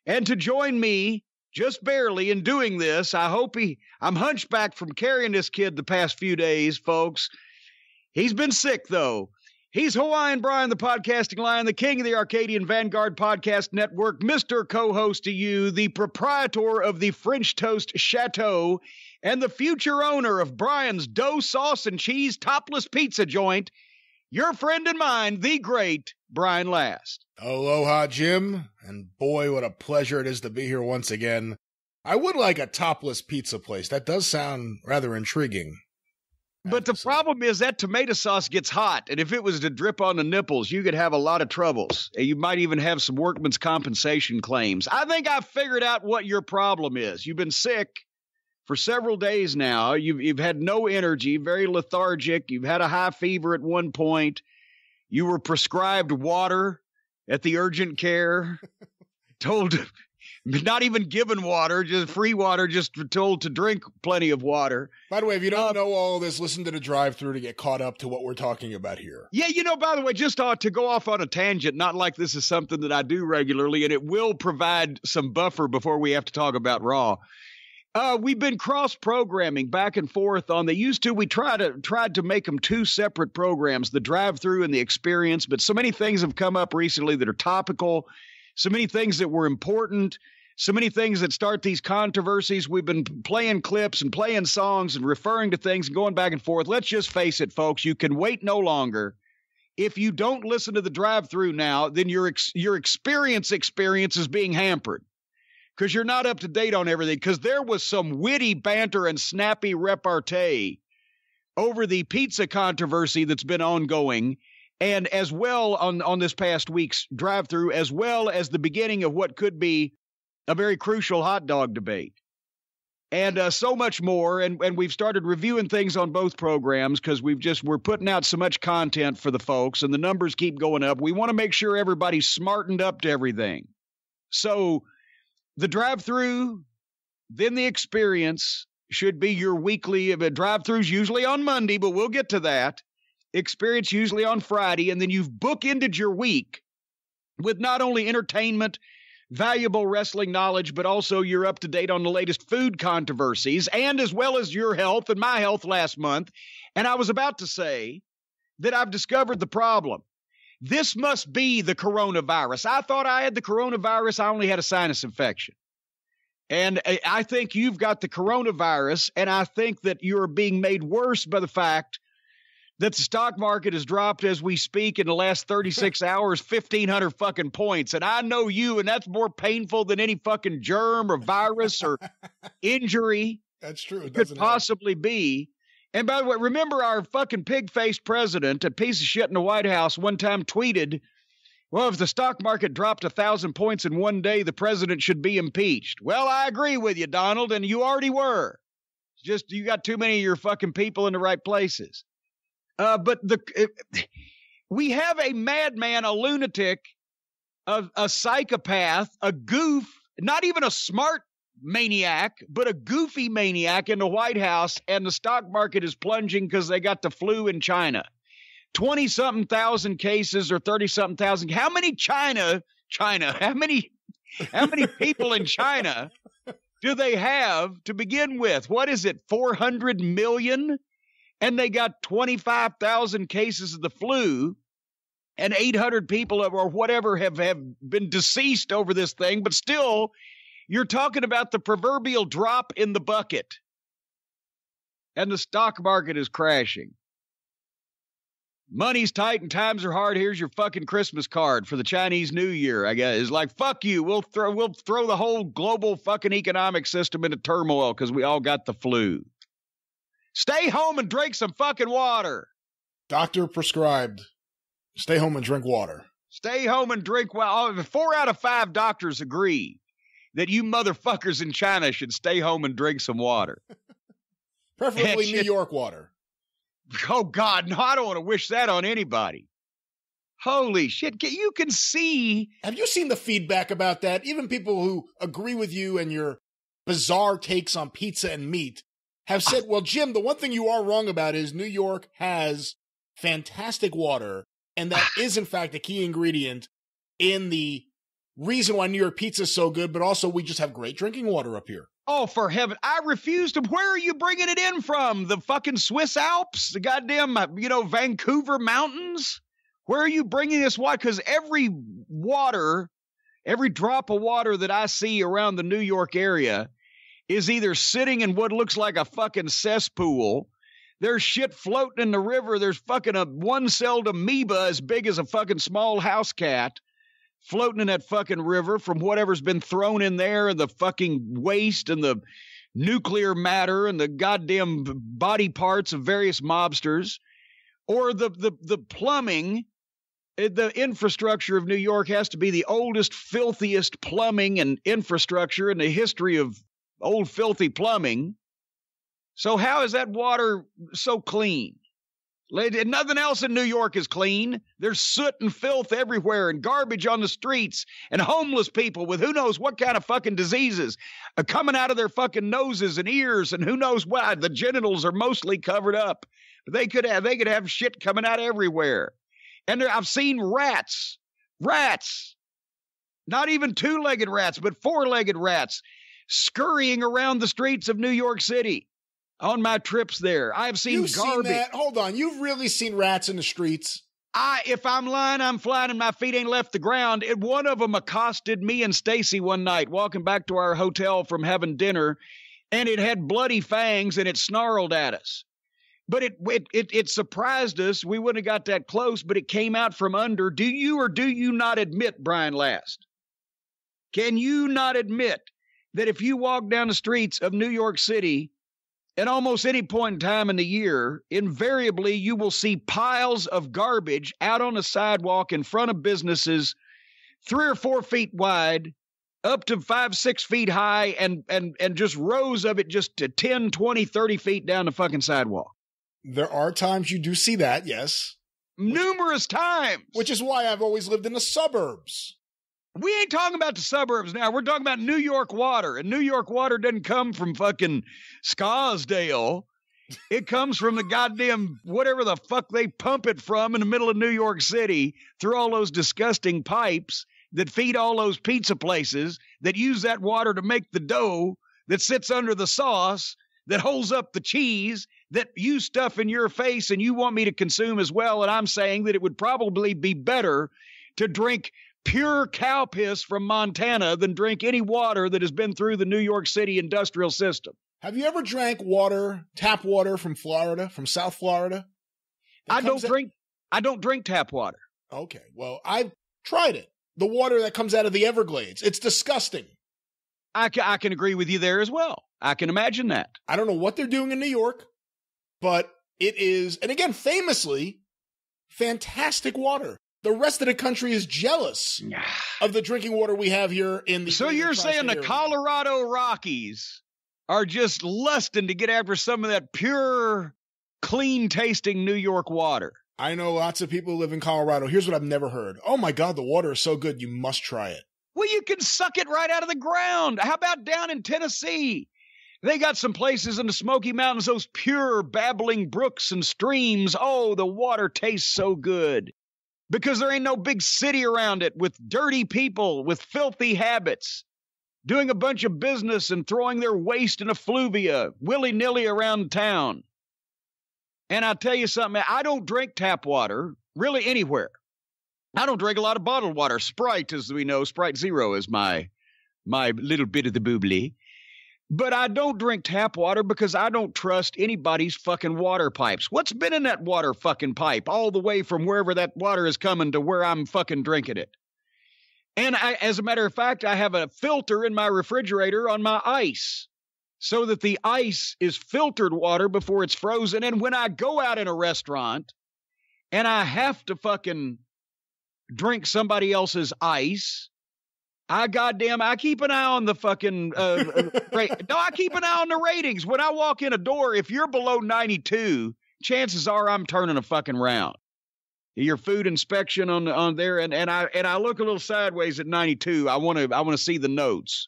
And to join me, just barely, in doing this, I'm hunchbacked from carrying this kid the past few days, folks. He's been sick, though. He's Hawaiian Brian, the podcasting lion, the king of the Arcadian Vanguard Podcast Network, Mr. Co-host to you, the proprietor of the French Toast Chateau, and the future owner of Brian's Dough Sauce and Cheese Topless Pizza Joint, your friend and mine, the great Brian Last. Aloha, Jim, and boy, what a pleasure it is to be here once again. I would like a topless pizza place. That does sound rather intriguing. But the problem is that tomato sauce gets hot, and if it was to drip on the nipples, you could have a lot of troubles. You might even have some workman's compensation claims. I think I've figured out what your problem is. You've been sick for several days now. You've had no energy, very lethargic. You've had a high fever at one point. You were prescribed water at the urgent care, told not even given water, just free water, just told to drink plenty of water. By the way, if you don't know all this, listen to the drive-thru to get caught up to what we're talking about here. Yeah, by the way, just to go off on a tangent, not like this is something that I do regularly, and it will provide some buffer before we have to talk about Raw. We've been cross-programming back and forth on the used to. We tried to make them two separate programs, the drive-thru and the experience, but so many things have come up recently that are topical, so many things that were important, so many things that start these controversies. We've been playing clips and playing songs and referring to things and going back and forth. Let's just face it, folks. You can wait no longer. If you don't listen to the drive-thru now, then your experience is being hampered because you're not up to date on everything, because there was some witty banter and snappy repartee over the pizza controversy that's been ongoing, and as well on this past week's drive-thru, as well as the beginning of what could be a very crucial hot dog debate, and so much more. And we've started reviewing things on both programs because we're putting out so much content for the folks, and the numbers keep going up. We want to make sure everybody's smartened up to everything. So the drive-thru, then the experience should be your weekly. Drive-thru's usually on Monday, but we'll get to that. Experience usually on Friday, and then you've bookended your week with not only entertainment, valuable wrestling knowledge, but also you're up to date on the latest food controversies, and as well as your health and my health last month. And I was about to say that I've discovered the problem. This must be the coronavirus. I thought I had the coronavirus. I only had a sinus infection. And I think you've got the coronavirus, and I think that you're being made worse by the fact that the stock market has dropped as we speak in the last 36 hours, 1,500 fucking points. And I know you, and that's more painful than any fucking germ or virus or injury. That's true. It could possibly be. And by the way, remember our fucking pig-faced president, a piece of shit in the White House, one time tweeted, well, if the stock market dropped 1,000 points in one day, the president should be impeached. Well, I agree with you, Donald, and you already were. Just you got too many of your fucking people in the right places. But we have a madman, a lunatic, a psychopath, a goof, not even a smart maniac, but a goofy maniac in the White House, and the stock market is plunging because they got the flu in China. 20-something thousand cases or 30-something thousand. How many China, how many people in China do they have to begin with? What is it, 400 million? And they got 25,000 cases of the flu, and 800 people or whatever have been deceased over this thing. But still, you're talking about the proverbial drop in the bucket. And the stock market is crashing. Money's tight and times are hard. Here's your fucking Christmas card for the Chinese New Year, I guess. It's like, fuck you. We'll throw the whole global fucking economic system into turmoil because we all got the flu. Stay home and drink some fucking water. Doctor prescribed. Stay home and drink water. Stay home and drink water. 4 out of 5 doctors agree that you motherfuckers in China should stay home and drink some water. Preferably New York water. Oh, God, no, I don't want to wish that on anybody. Holy shit. You can see. Have you seen the feedback about that? Even people who agree with you and your bizarre takes on pizza and meat have said, well, Jim, the one thing you are wrong about is New York has fantastic water, and that is, in fact, a key ingredient in the reason why New York pizza is so good, but also we just have great drinking water up here. Oh, for heaven. I refuse to. Where are you bringing it in from? The fucking Swiss Alps? The goddamn, Vancouver mountains? Where are you bringing this water? Because every drop of water that I see around the New York area is either sitting in what looks like a fucking cesspool. There's shit floating in the river. There's fucking a one-celled amoeba as big as a fucking small house cat floating in that fucking river from whatever's been thrown in there, and the fucking waste and the nuclear matter and the goddamn body parts of various mobsters. Or the plumbing. The infrastructure of New York has to be the oldest, filthiest plumbing and infrastructure in the history of old, filthy plumbing. So how is that water so clean? Nothing else in New York is clean. There's soot and filth everywhere and garbage on the streets and homeless people with who knows what kind of fucking diseases coming out of their fucking noses and ears and who knows what. The genitals are mostly covered up. But they could have shit coming out everywhere. And I've seen rats, not even two-legged rats, but four-legged rats scurrying around the streets of New York City on my trips there. I've seen You've garbage. Seen that? Hold on. You've really seen rats in the streets? If I'm lying, I'm flying and my feet ain't left the ground. One of them accosted me and Stacy one night walking back to our hotel from having dinner, and it had bloody fangs and it snarled at us. But it surprised us. We wouldn't have got that close, but it came out from under. Do you or do you not admit, Brian Last? Can you not admit that if you walk down the streets of New York City at almost any point in time in the year, invariably you will see piles of garbage out on the sidewalk in front of businesses 3 or 4 feet wide, up to 5, 6 feet high, and just rows of it just to 10, 20, 30 feet down the fucking sidewalk? There are times you do see that, yes. Numerous times. Which is why I've always lived in the suburbs. We ain't talking about the suburbs now. We're talking about New York water. And New York water doesn't come from fucking Scottsdale. It comes from the goddamn whatever the fuck they pump it from in the middle of New York City through all those disgusting pipes that feed all those pizza places that use that water to make the dough that sits under the sauce that holds up the cheese that you stuff in your face and you want me to consume as well. And I'm saying that it would probably be better to drink pure cow piss from Montana than drink any water that has been through the New York City industrial system. Have you ever drank tap water from Florida, from South Florida? I don't drink tap water. Okay, well, I've tried it. The water that comes out of the Everglades. It's disgusting. I can agree with you there as well. I can imagine that. I don't know what they're doing in New York, but it is, and again, famously, fantastic water. The rest of the country is jealous of the drinking water we have here in the... So you're saying the Colorado Rockies are just lusting to get after some of that pure, clean-tasting New York water? I know lots of people who live in Colorado. Here's what I've never heard. Oh my God, the water is so good, you must try it. Well, you can suck it right out of the ground. How about down in Tennessee? They got some places in the Smoky Mountains, those pure, babbling brooks and streams. Oh, the water tastes so good. Because there ain't no big city around it with dirty people with filthy habits doing a bunch of business and throwing their waste in effluvia willy-nilly around town. And I'll tell you something, I don't drink tap water really anywhere. I don't drink a lot of bottled water. Sprite, as we know, Sprite Zero is my little bit of the boobly. But I don't drink tap water because I don't trust anybody's fucking water pipes. What's been in that water fucking pipe all the way from wherever that water is coming to where I'm fucking drinking it? And as a matter of fact, I have a filter in my refrigerator on my ice so that the ice is filtered water before it's frozen. And when I go out in a restaurant and I have to fucking drink somebody else's ice, I keep an eye on the fucking, I keep an eye on the ratings. When I walk in a door, if you're below 92, chances are I'm turning a fucking round. Your food inspection on there, and I look a little sideways at 92. I want to see the notes.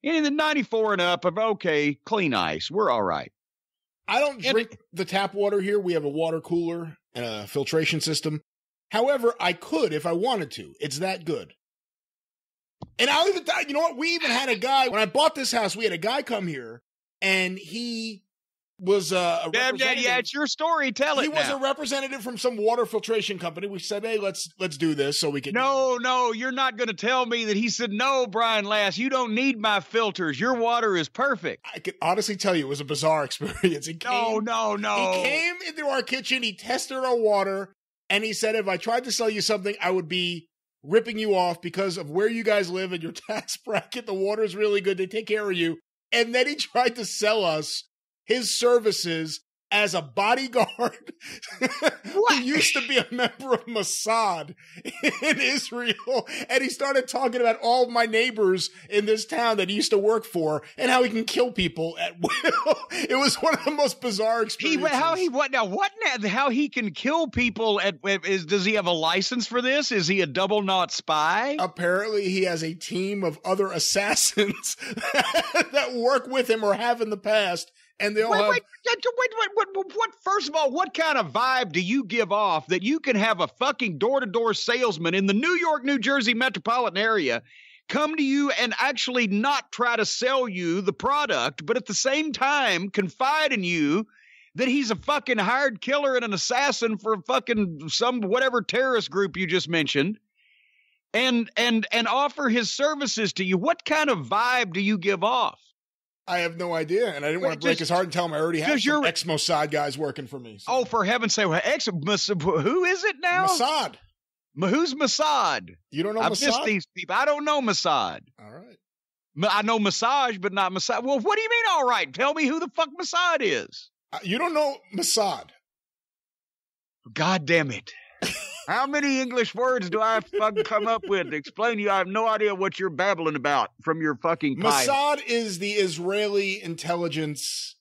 Anything 94 and up, okay, clean ice. We're all right. I don't drink the tap water here. We have a water cooler and a filtration system. However, I could if I wanted to. It's that good. And I'll even, you know what? We even had a guy, when I bought this house, we had a guy come here, and he was a representative. Yeah, it's your story. Tell it. He was a representative from some water filtration company. We said, hey, let's do this so we can. No, you're not going to tell me that he said, no, Brian Lass, you don't need my filters. Your water is perfect. I can honestly tell you it was a bizarre experience. No. He came into our kitchen, he tested our water, and he said, if I tried to sell you something, I would be ripping you off because of where you guys live and your tax bracket. The water's really good. They take care of you. And then he tried to sell us his services as a bodyguard who used to be a member of Mossad in Israel. And he started talking about all of my neighbors in this town that he used to work for and how he can kill people at will. It was one of the most bizarre experiences. How he can kill people does he have a license for this? Is he a double knot spy? Apparently he has a team of other assassins that work with him or have in the past. And they all wait. First of all, what kind of vibe do you give off that you can have a fucking door-to-door salesman in the New York, New Jersey metropolitan area come to you and actually not try to sell you the product, but at the same time confide in you that he's a fucking hired killer and an assassin for fucking some whatever terrorist group you just mentioned, and offer his services to you? What kind of vibe do you give off? I have no idea, and I didn't want to break his heart and tell him I already have some ex-Mossad guys working for me. So. Oh, for heaven's sake. Who is it now? Mossad. Who's Mossad? You don't know Mossad? I missed these people. I don't know Mossad. All right. I know massage, but not Mossad. Well, what do you mean, all right? Tell me who the fuck Mossad is. You don't know Mossad. God damn it. How many English words do I fucking come up with to explain to you? I have no idea what you're babbling about from your fucking pipe. Mossad is the Israeli intelligence.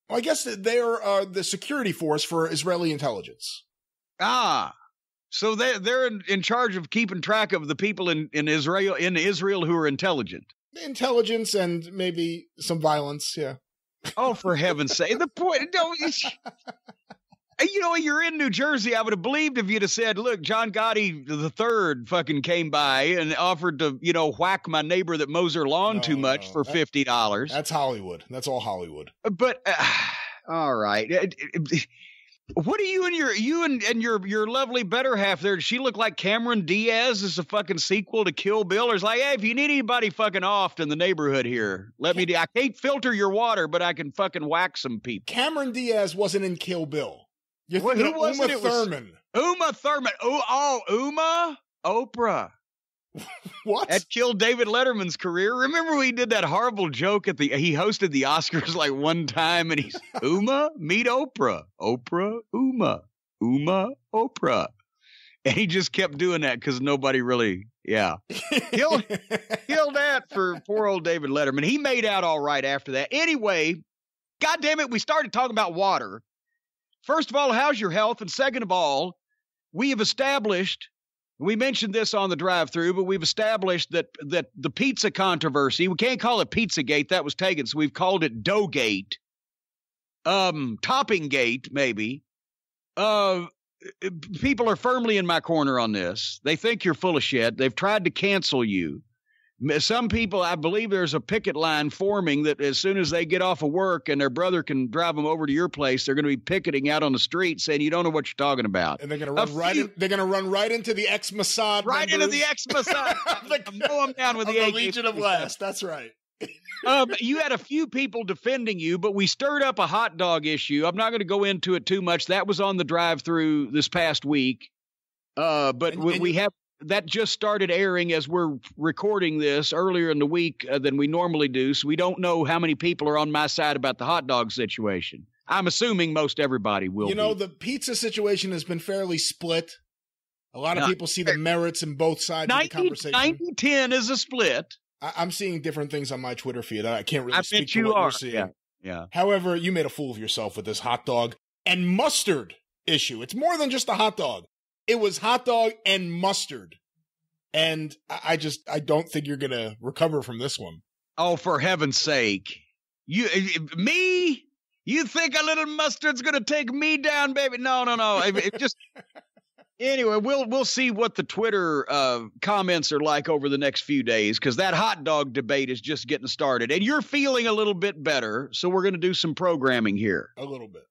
Well, I guess they are the security force for Israeli intelligence. Ah, so they're in charge of keeping track of the people in Israel who are intelligent. Intelligence and maybe some violence, yeah. Oh, for heaven's sake! The point. You know, you're in New Jersey. I would have believed if you'd have said, look, John Gotti III fucking came by and offered to, whack my neighbor that mows her lawn too much for $50. That's Hollywood. That's all Hollywood. But, all right. What do you and your lovely better half there? Does she look like Cameron Diaz is a fucking sequel to Kill Bill? Or is like, hey, if you need anybody fucking off in the neighborhood here, I can't filter your water, but I can fucking whack some people. Cameron Diaz wasn't in Kill Bill. Who was Uma Thurman? Uma Thurman. Uma? Oprah. What? That killed David Letterman's career. Remember he did that horrible joke he hosted the Oscars like one time and he's Uma, meet Oprah. Oprah, Uma, Oprah. And he just kept doing that because nobody really, killed that for poor old David Letterman. He made out all right after that. Anyway, God damn it, we started talking about water. First of all, how's your health? And second of all, we have established, we mentioned this on the drive-thru, but we've established that the pizza controversy, we can't call it Pizzagate, that was taken, so we've called it Doughgate, Toppinggate, maybe. People are firmly in my corner on this. They think you're full of shit. They've tried to cancel you. Some people, I believe there's a picket line forming that as soon as they get off of work and their brother can drive them over to your place, they're going to be picketing out on the street saying you don't know what you're talking about. And they're going to run right into the ex-Mossad. Right into the ex-Mossad. Mow them down with the Legion of Last. That's right. You had a few people defending you, but we stirred up a hot dog issue. I'm not going to go into it too much. That was on the drive-thru this past week. We have. That just started airing as we're recording this earlier in the week than we normally do. So we don't know how many people are on my side about the hot dog situation. I'm assuming most everybody will be. The pizza situation has been fairly split. A lot of people see the merits in both sides of the conversation. 90-10 is a split. I'm seeing different things on my Twitter feed. I can't really speak to you what are. You're seeing. Yeah. However, you made a fool of yourself with this hot dog and mustard issue. It's more than just a hot dog. It was hot dog and mustard. And I don't think you're going to recover from this one. Oh, for heaven's sake. Me? You think a little mustard's going to take me down, baby? No. Anyway, we'll see what the Twitter comments are like over the next few days, because that hot dog debate is just getting started. And you're feeling a little bit better, so we're going to do some programming here. A little bit.